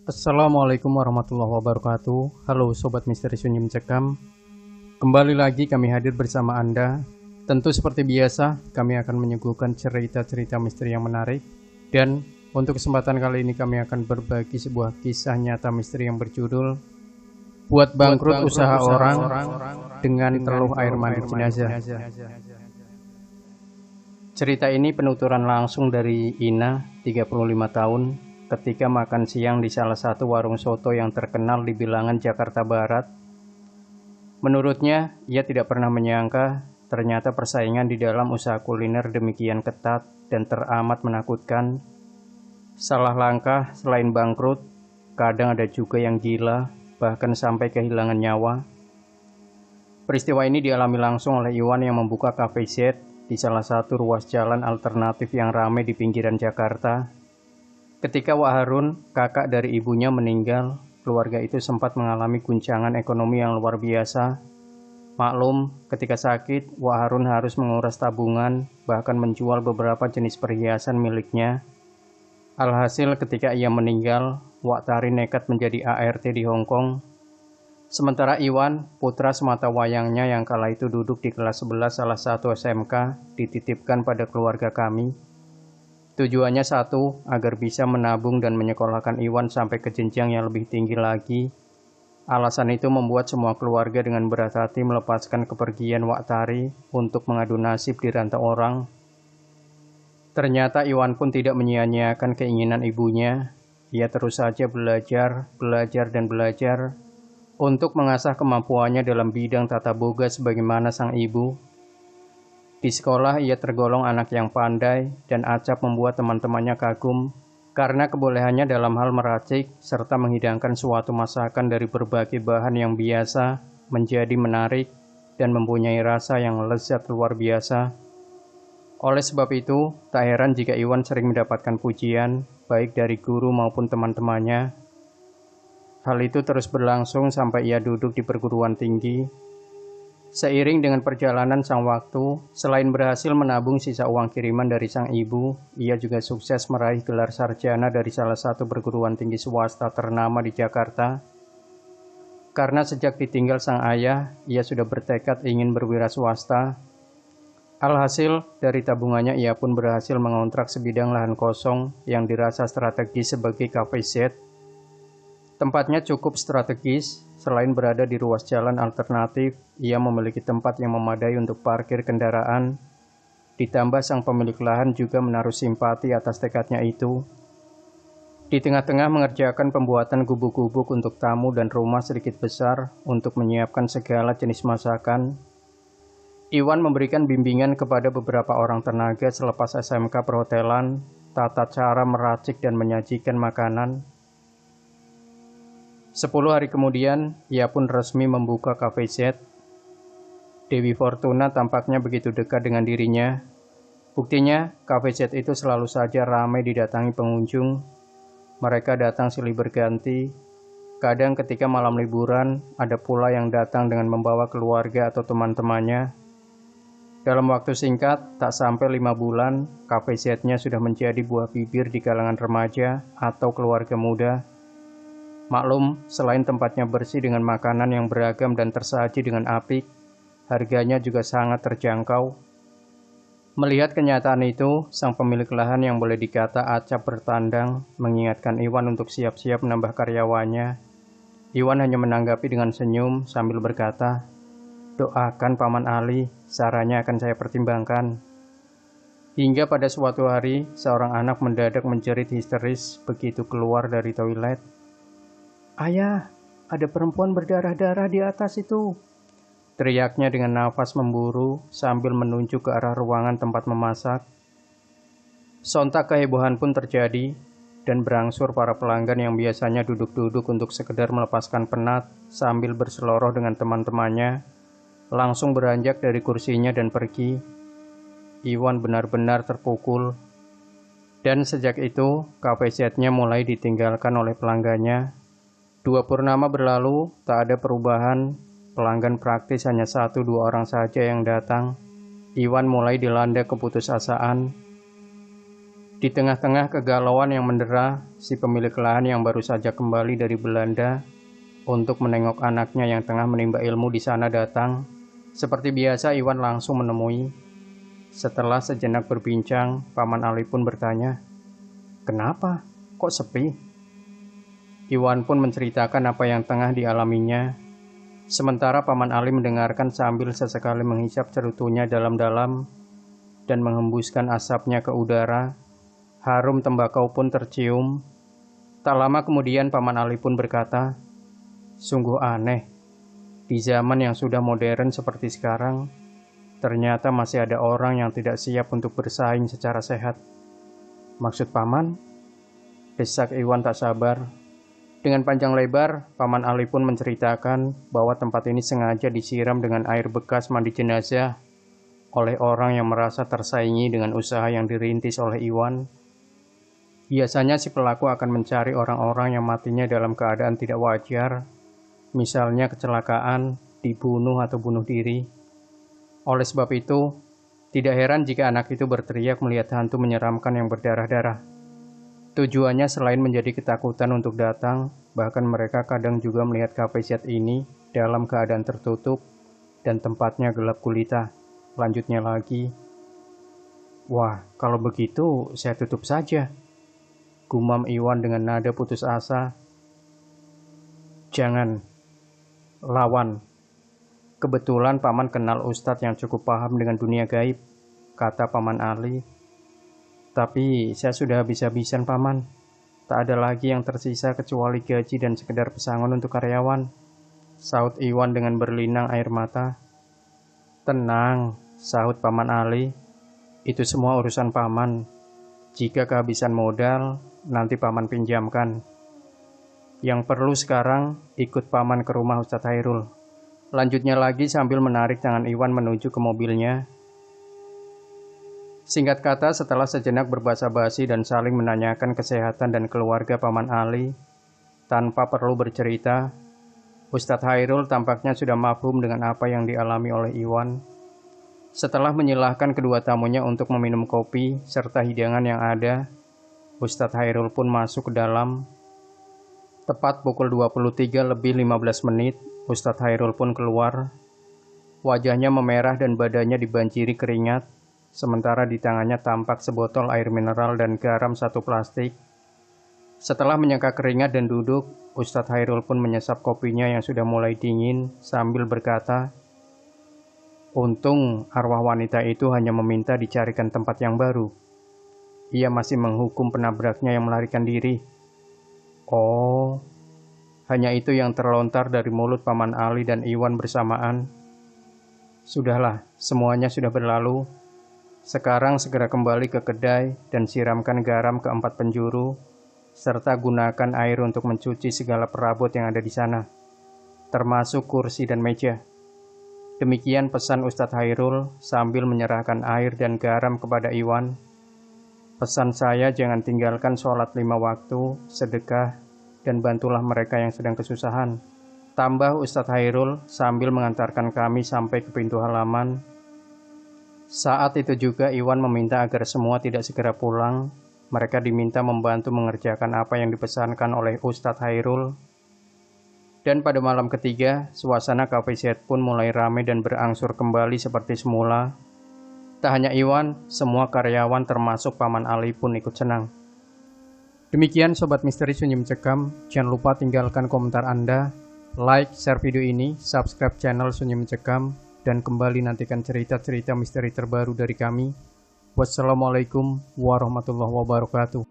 Assalamualaikum warahmatullahi wabarakatuh. Halo Sobat Misteri Sunyi Mencekam. Kembali lagi kami hadir bersama Anda. Tentu seperti biasa, kami akan menyuguhkan cerita-cerita misteri yang menarik. Dan untuk kesempatan kali ini kami akan berbagi sebuah kisah nyata misteri yang berjudul Buat Bangkrut Usaha Orang dengan Teluh Air Mandi Jenazah. Cerita ini penuturan langsung dari Ina, 35 tahun, ketika makan siang di salah satu warung soto yang terkenal di bilangan Jakarta Barat. Menurutnya, ia tidak pernah menyangka ternyata persaingan di dalam usaha kuliner demikian ketat dan teramat menakutkan. Salah langkah selain bangkrut, kadang ada juga yang gila, bahkan sampai kehilangan nyawa. Peristiwa ini dialami langsung oleh Iwan yang membuka cafe Z di salah satu ruas jalan alternatif yang ramai di pinggiran Jakarta. Ketika Wak Harun, kakak dari ibunya, meninggal, keluarga itu sempat mengalami guncangan ekonomi yang luar biasa. Maklum, ketika sakit, Wak Harun harus menguras tabungan, bahkan menjual beberapa jenis perhiasan miliknya. Alhasil ketika ia meninggal, Wak Tari nekat menjadi ART di Hong Kong. Sementara Iwan, putra semata wayangnya yang kala itu duduk di kelas 11 salah satu SMK, dititipkan pada keluarga kami. Tujuannya satu, agar bisa menabung dan menyekolahkan Iwan sampai ke jenjang yang lebih tinggi lagi. Alasan itu membuat semua keluarga dengan berat hati melepaskan kepergian Wak Tari untuk mengadu nasib di rantau orang. Ternyata Iwan pun tidak menyia-nyiakan keinginan ibunya. Ia terus saja belajar dan belajar untuk mengasah kemampuannya dalam bidang tata boga sebagaimana sang ibu. Di sekolah ia tergolong anak yang pandai dan acap membuat teman-temannya kagum karena kebolehannya dalam hal meracik serta menghidangkan suatu masakan dari berbagai bahan yang biasa menjadi menarik dan mempunyai rasa yang lezat luar biasa. Oleh sebab itu, tak heran jika Iwan sering mendapatkan pujian baik dari guru maupun teman-temannya. Hal itu terus berlangsung sampai ia duduk di perguruan tinggi. Seiring dengan perjalanan sang waktu, selain berhasil menabung sisa uang kiriman dari sang ibu, ia juga sukses meraih gelar sarjana dari salah satu perguruan tinggi swasta ternama di Jakarta. Karena sejak ditinggal sang ayah, ia sudah bertekad ingin berwira swasta. Alhasil, dari tabungannya ia pun berhasil mengontrak sebidang lahan kosong yang dirasa strategis sebagai cafe Z. Tempatnya cukup strategis, selain berada di ruas jalan alternatif, ia memiliki tempat yang memadai untuk parkir kendaraan. Ditambah sang pemilik lahan juga menaruh simpati atas tekadnya itu. Di tengah-tengah mengerjakan pembuatan gubuk-gubuk untuk tamu dan rumah sedikit besar untuk menyiapkan segala jenis masakan, Iwan memberikan bimbingan kepada beberapa orang tenaga selepas SMK perhotelan, tata cara meracik dan menyajikan makanan. 10 hari kemudian, ia pun resmi membuka cafe Z. Dewi Fortuna tampaknya begitu dekat dengan dirinya. Buktinya, cafe Z itu selalu saja ramai didatangi pengunjung. Mereka datang silih berganti. Kadang ketika malam liburan, ada pula yang datang dengan membawa keluarga atau teman-temannya. Dalam waktu singkat, tak sampai 5 bulan, cafe Z-nya sudah menjadi buah bibir di kalangan remaja atau keluarga muda. Maklum, selain tempatnya bersih dengan makanan yang beragam dan tersaji dengan apik, harganya juga sangat terjangkau. Melihat kenyataan itu, sang pemilik lahan yang boleh dikata acap bertandang mengingatkan Iwan untuk siap-siap menambah karyawannya. Iwan hanya menanggapi dengan senyum sambil berkata, "Doakan Paman Ali, sarannya akan saya pertimbangkan." Hingga pada suatu hari, seorang anak mendadak menjerit histeris begitu keluar dari toilet. "Ayah, ada perempuan berdarah-darah di atas itu," teriaknya dengan nafas memburu sambil menunjuk ke arah ruangan tempat memasak. Sontak kehebohan pun terjadi, dan berangsur para pelanggan yang biasanya duduk-duduk untuk sekedar melepaskan penat sambil berseloroh dengan teman-temannya, langsung beranjak dari kursinya dan pergi. Iwan benar-benar terpukul. Dan sejak itu, cafe Z-nya mulai ditinggalkan oleh pelanggannya. 2 purnama berlalu, tak ada perubahan. Pelanggan praktis hanya 1-2 orang saja yang datang. Iwan mulai dilanda keputusasaan. Di tengah-tengah kegalauan yang mendera, si pemilik lahan yang baru saja kembali dari Belanda untuk menengok anaknya yang tengah menimba ilmu di sana datang. Seperti biasa, Iwan langsung menemui. Setelah sejenak berbincang, Paman Ali pun bertanya, "Kenapa? Kok sepi?" Iwan pun menceritakan apa yang tengah dialaminya. Sementara Paman Ali mendengarkan sambil sesekali menghisap cerutunya dalam-dalam dan menghembuskan asapnya ke udara. Harum tembakau pun tercium. Tak lama kemudian Paman Ali pun berkata, "Sungguh aneh, di zaman yang sudah modern seperti sekarang, ternyata masih ada orang yang tidak siap untuk bersaing secara sehat." "Maksud Paman?" desak Iwan tak sabar. Dengan panjang lebar, Paman Ali pun menceritakan bahwa tempat ini sengaja disiram dengan air bekas mandi jenazah oleh orang yang merasa tersaingi dengan usaha yang dirintis oleh Iwan. Biasanya si pelaku akan mencari orang-orang yang matinya dalam keadaan tidak wajar, misalnya kecelakaan, dibunuh atau bunuh diri. Oleh sebab itu, tidak heran jika anak itu berteriak melihat hantu menyeramkan yang berdarah-darah. Tujuannya selain menjadi ketakutan untuk datang, bahkan mereka kadang juga melihat KPZ ini dalam keadaan tertutup dan tempatnya gelap gulita. Lanjutnya lagi, "Wah, kalau begitu saya tutup saja," gumam Iwan dengan nada putus asa. "Jangan, lawan. Kebetulan Paman kenal Ustadz yang cukup paham dengan dunia gaib," kata Paman Ali. "Tapi saya sudah habis-habisan, Paman. Tak ada lagi yang tersisa kecuali gaji dan sekedar pesangon untuk karyawan," sahut Iwan dengan berlinang air mata. "Tenang," sahut Paman Ali. "Itu semua urusan Paman. Jika kehabisan modal, nanti Paman pinjamkan. Yang perlu sekarang, ikut Paman ke rumah Ustadz Hairul." Lanjutnya lagi sambil menarik tangan Iwan menuju ke mobilnya. Singkat kata, setelah sejenak berbasa-basi dan saling menanyakan kesehatan dan keluarga Paman Ali, tanpa perlu bercerita, Ustadz Hairul tampaknya sudah mafhum dengan apa yang dialami oleh Iwan. Setelah menyilahkan kedua tamunya untuk meminum kopi serta hidangan yang ada, Ustadz Hairul pun masuk ke dalam. Tepat pukul 23:15, Ustadz Hairul pun keluar. Wajahnya memerah dan badannya dibanjiri keringat, sementara di tangannya tampak sebotol air mineral dan garam satu plastik. Setelah menyeka keringat dan duduk, Ustadz Hairul pun menyesap kopinya yang sudah mulai dingin sambil berkata, "Untung arwah wanita itu hanya meminta dicarikan tempat yang baru. Ia masih menghukum penabraknya yang melarikan diri." "Oh," hanya itu yang terlontar dari mulut Paman Ali dan Iwan bersamaan. "Sudahlah, semuanya sudah berlalu. Sekarang segera kembali ke kedai dan siramkan garam ke 4 penjuru, serta gunakan air untuk mencuci segala perabot yang ada di sana, termasuk kursi dan meja." Demikian pesan Ustadz Hairul sambil menyerahkan air dan garam kepada Iwan. "Pesan saya jangan tinggalkan sholat 5 waktu, sedekah, dan bantulah mereka yang sedang kesusahan," tambah Ustadz Hairul sambil mengantarkan kami sampai ke pintu halaman. Saat itu juga Iwan meminta agar semua tidak segera pulang. Mereka diminta membantu mengerjakan apa yang dipesankan oleh Ustadz Hairul. Dan pada malam ketiga, suasana KPZ pun mulai ramai dan berangsur kembali seperti semula. Tak hanya Iwan, semua karyawan termasuk Paman Ali pun ikut senang. Demikian Sobat Misteri Sunyi Mencekam, jangan lupa tinggalkan komentar Anda, like, share video ini, subscribe channel Sunyi Mencekam, dan kembali nantikan cerita-cerita misteri terbaru dari kami. Wassalamualaikum warahmatullahi wabarakatuh.